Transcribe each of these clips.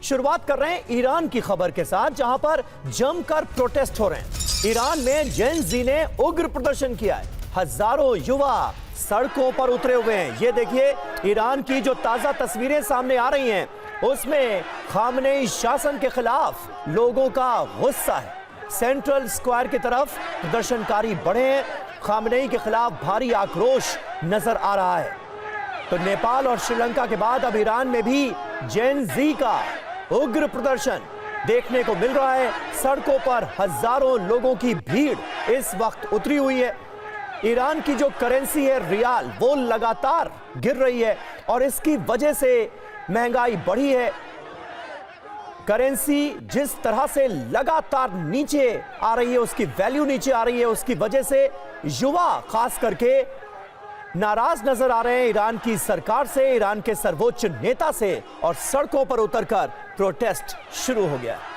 शुरुआत कर रहे हैं ईरान की खबर के साथ, जहां पर जमकर प्रोटेस्ट हो रहे हैं। ईरान में जेन जी ने उग्र प्रदर्शन किया है। हजारों युवा सड़कों पर उतरे हुए हैं। ये देखिए, ईरान की जो ताजा तस्वीरें सामने आ रही हैं, उसमें खामनेई शासन के खिलाफ लोगों का गुस्सा है। सेंट्रल स्क्वायर की तरफ प्रदर्शनकारी बढ़े हैं। खामनेई के खिलाफ भारी आक्रोश नजर आ रहा है। तो नेपाल और श्रीलंका के बाद अब ईरान में भी जेन जी का उग्र प्रदर्शन देखने को मिल रहा है। सड़कों पर हजारों लोगों की भीड़ इस वक्त उतरी हुई है। ईरान की जो करेंसी है रियाल, वो लगातार गिर रही है और इसकी वजह से महंगाई बढ़ी है। करेंसी जिस तरह से लगातार नीचे आ रही है, उसकी वैल्यू नीचे आ रही है, उसकी वजह से युवा खास करके नाराज नजर आ रहे हैं ईरान की सरकार से, ईरान के सर्वोच्च नेता से, और सड़कों पर उतरकर प्रोटेस्ट शुरू हो गया है।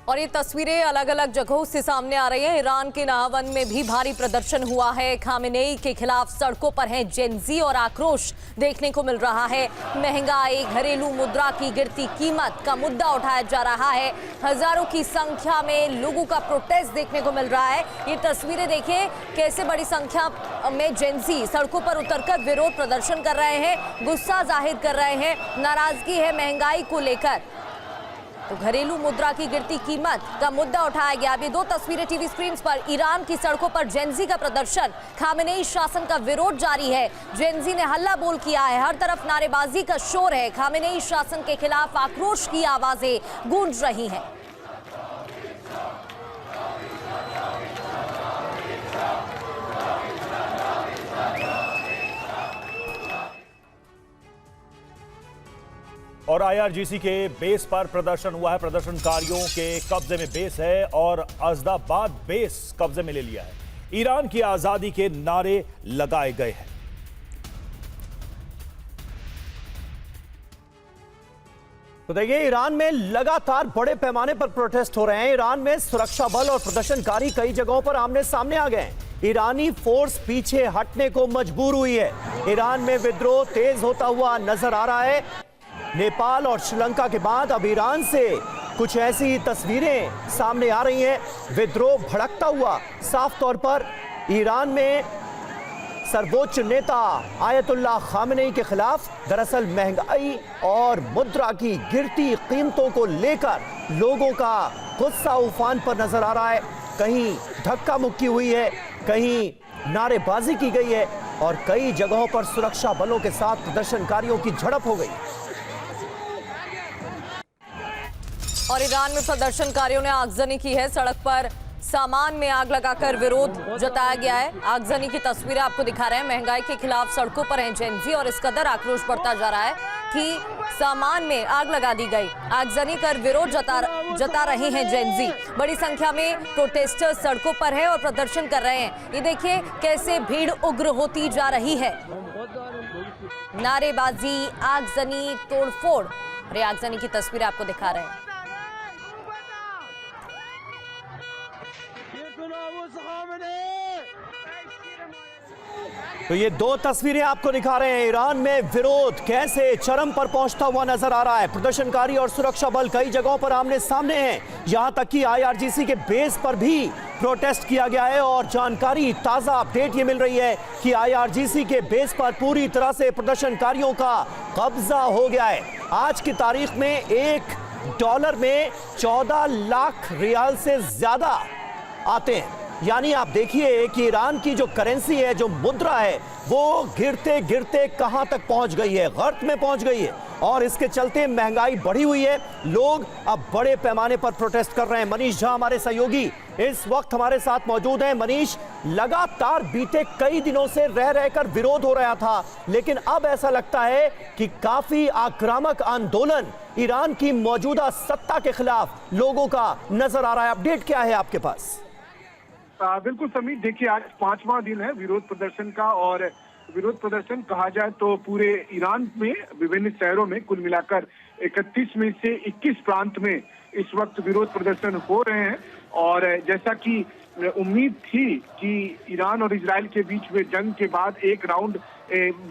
और ये तस्वीरें अलग अलग जगहों से सामने आ रही हैं। ईरान के नाहवन में भी भारी प्रदर्शन हुआ है। खामेनेई के खिलाफ सड़कों पर है जेनजी और आक्रोश देखने को मिल रहा है। महंगाई, घरेलू मुद्रा की गिरती कीमत का मुद्दा उठाया जा रहा है। हजारों की संख्या में लोगों का प्रोटेस्ट देखने को मिल रहा है। ये तस्वीरें देखिए, कैसे बड़ी संख्या में जेनजी सड़कों पर उतरकर विरोध प्रदर्शन कर रहे हैं, गुस्सा जाहिर कर रहे हैं, नाराजगी है महंगाई को लेकर। तो घरेलू मुद्रा की गिरती कीमत का मुद्दा उठाया गया। अभी दो तस्वीरें टीवी स्क्रीन पर, ईरान की सड़कों पर जेनजी का प्रदर्शन, खामेनेई शासन का विरोध जारी है। जेनजी ने हल्ला बोल किया है, हर तरफ नारेबाजी का शोर है। खामेनेई शासन के खिलाफ आक्रोश की आवाजें गूंज रही हैं। और आईआरजीसी के बेस पर प्रदर्शन हुआ है। प्रदर्शनकारियों के कब्जे में बेस है और अहमदाबाद बेस कब्जे में ले लिया है। ईरान की आजादी के नारे लगाए गए हैं। तो देखिए, ईरान में लगातार बड़े पैमाने पर प्रोटेस्ट हो रहे हैं। ईरान में सुरक्षा बल और प्रदर्शनकारी कई जगहों पर आमने सामने आ गए हैं। ईरानी फोर्स पीछे हटने को मजबूर हुई है। ईरान में विद्रोह तेज होता हुआ नजर आ रहा है। नेपाल और श्रीलंका के बाद अब ईरान से कुछ ऐसी तस्वीरें सामने आ रही हैं। विद्रोह भड़कता हुआ साफ तौर पर ईरान में सर्वोच्च नेता आयतुल्लाह खामेनेई के खिलाफ। दरअसल महंगाई और मुद्रा की गिरती कीमतों को लेकर लोगों का गुस्सा उफान पर नजर आ रहा है। कहीं धक्का मुक्की हुई है, कहीं नारेबाजी की गई है और कई जगहों पर सुरक्षा बलों के साथ प्रदर्शनकारियों की झड़प हो गई। और ईरान में प्रदर्शनकारियों ने आगजनी की है। सड़क पर सामान में आग लगाकर विरोध जताया गया है। आगजनी की तस्वीरें आपको दिखा रहे हैं। महंगाई के खिलाफ सड़कों पर हैं जेनजी और इस कदर आक्रोश बढ़ता जा रहा है कि सामान में आग लगा दी गई। आगजनी कर विरोध जता रहे हैं जेनजी। बड़ी संख्या में प्रोटेस्टर्स सड़कों पर है और प्रदर्शन कर रहे हैं। ये देखिए कैसे भीड़ उग्र होती जा रही है। नारेबाजी, आगजनी, तोड़फोड़। और आगजनी की तस्वीरें आपको दिखा रहे हैं। तो ये दो तस्वीरें आपको दिखा रहे हैं। ईरान में विरोध कैसे चरम पर पहुंचता हुआ नजर आ रहा है। प्रदर्शनकारी और सुरक्षा बल कई जगहों पर आमने सामने हैं। यहां तक कि आईआरजीसी के बेस पर भी प्रोटेस्ट किया गया है और जानकारी, ताजा अपडेट ये मिल रही है कि आईआरजीसी के बेस पर पूरी तरह से प्रदर्शनकारियों का कब्जा हो गया है। आज की तारीख में $1 में 14 लाख रियाल से ज्यादा आते हैं। यानी आप देखिए कि ईरान की जो करेंसी है, जो मुद्रा है, वो गिरते गिरते कहां तक पहुंच गई है, गर्त में पहुंच गई है। और इसके चलते महंगाई बढ़ी हुई है। लोग अब बड़े पैमाने पर प्रोटेस्ट कर रहे हैं। मनीष झा हमारे सहयोगी इस वक्त हमारे साथ मौजूद हैं। मनीष, लगातार बीते कई दिनों से रह रहकर विरोध हो रहा था, लेकिन अब ऐसा लगता है कि काफी आक्रामक आंदोलन ईरान की मौजूदा सत्ता के खिलाफ लोगों का नजर आ रहा है। अपडेट क्या है आपके पास? बिल्कुल समीर, देखिए आज 5वां दिन है विरोध प्रदर्शन का। और विरोध प्रदर्शन कहा जाए तो पूरे ईरान में विभिन्न शहरों में कुल मिलाकर 31 में से 21 प्रांत में इस वक्त विरोध प्रदर्शन हो रहे हैं। और जैसा कि उम्मीद थी कि ईरान और इजराइल के बीच में जंग के बाद एक राउंड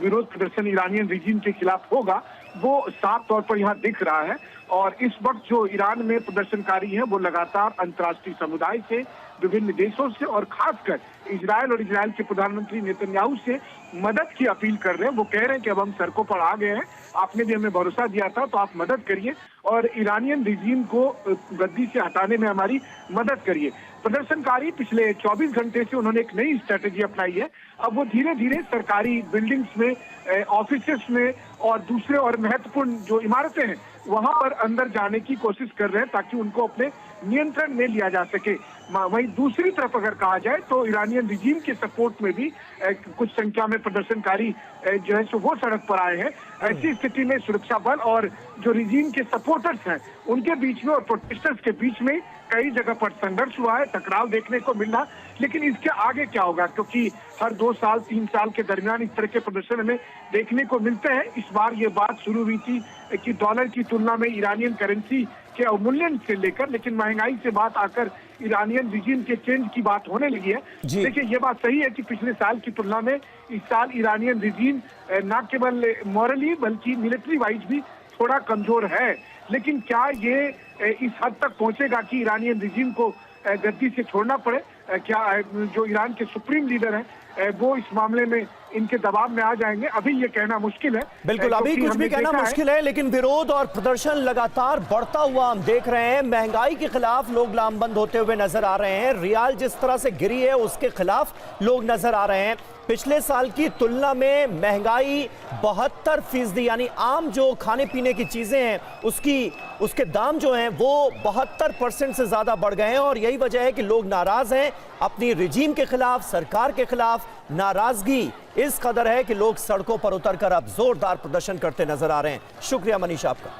विरोध प्रदर्शन ईरानियन रिजीम के खिलाफ होगा, वो साफ तौर पर यहाँ दिख रहा है। और इस वक्त जो ईरान में प्रदर्शनकारी हैं वो लगातार अंतर्राष्ट्रीय समुदाय से, विभिन्न देशों से और खासकर इजरायल और इजरायल के प्रधानमंत्री नेतन्याहू से मदद की अपील कर रहे हैं। वो कह रहे हैं कि अब हम सड़कों पर आ गए हैं, आपने भी हमें भरोसा दिया था तो आप मदद करिए और ईरानियन रिजीम को गद्दी से हटाने में हमारी मदद करिए। प्रदर्शनकारी पिछले 24 घंटे से उन्होंने एक नई स्ट्रेटेजी अपनाई है। अब वो धीरे धीरे सरकारी बिल्डिंग्स में, ऑफिसेस में और दूसरे और महत्वपूर्ण जो इमारतें हैं वहां पर अंदर जाने की कोशिश कर रहे हैं ताकि उनको अपने नियंत्रण में लिया जा सके। वहीं दूसरी तरफ अगर कहा जाए तो ईरानियन रिजीम के सपोर्ट में भी कुछ संख्या में प्रदर्शनकारी जो है सो वो सड़क पर आए हैं। ऐसी स्थिति में सुरक्षा बल और जो रिजीम के सपोर्टर्स हैं उनके बीच में और प्रोटेस्टर्स के बीच में कई जगह पर संघर्ष हुआ है, टकराव देखने को मिल रहा। लेकिन इसके आगे क्या होगा, क्योंकि हर 2 साल 3 साल के दरमियान इस तरह के प्रदर्शन हमें देखने को मिलते हैं। इस बार ये बात शुरू हुई थी कि डॉलर की तुलना में ईरानियन करेंसी के अवमूल्यन से लेकर, लेकिन महंगाई से बात आकर ईरानियन रिजीम के चेंज की बात होने लगी है। देखिए ये बात सही है कि पिछले साल की तुलना में इस साल ईरानियन रिजीम न केवल मॉरली बल्कि मिलिट्री वाइज भी थोड़ा कमजोर है। लेकिन क्या ये इस हद तक पहुंचेगा कि ईरानियन रिजीम को गद्दी से छोड़ना पड़े? क्या जो ईरान के सुप्रीम लीडर हैं वो इस मामले में इनके दबाव में आ जाएंगे? अभी ये कहना मुश्किल है। बिल्कुल, अभी कुछ भी कहना मुश्किल है, लेकिन विरोध और प्रदर्शन लगातार बढ़ता हुआ हम देख रहे हैं। महंगाई के खिलाफ लोग लामबंद होते हुए नजर आ रहे हैं। रियाल जिस तरह से गिरी है उसके खिलाफ लोग नजर आ रहे हैं। पिछले साल की तुलना में महंगाई 72% यानी आम जो खाने पीने की चीजें हैं उसके दाम जो हैं वो 72% से ज्यादा बढ़ गए हैं। और यही वजह है कि लोग नाराज हैं अपनी रिजीम के खिलाफ, सरकार के खिलाफ। नाराजगी इस कदर है कि लोग सड़कों पर उतरकर अब जोरदार प्रदर्शन करते नजर आ रहे हैं। शुक्रिया मनीष आपका।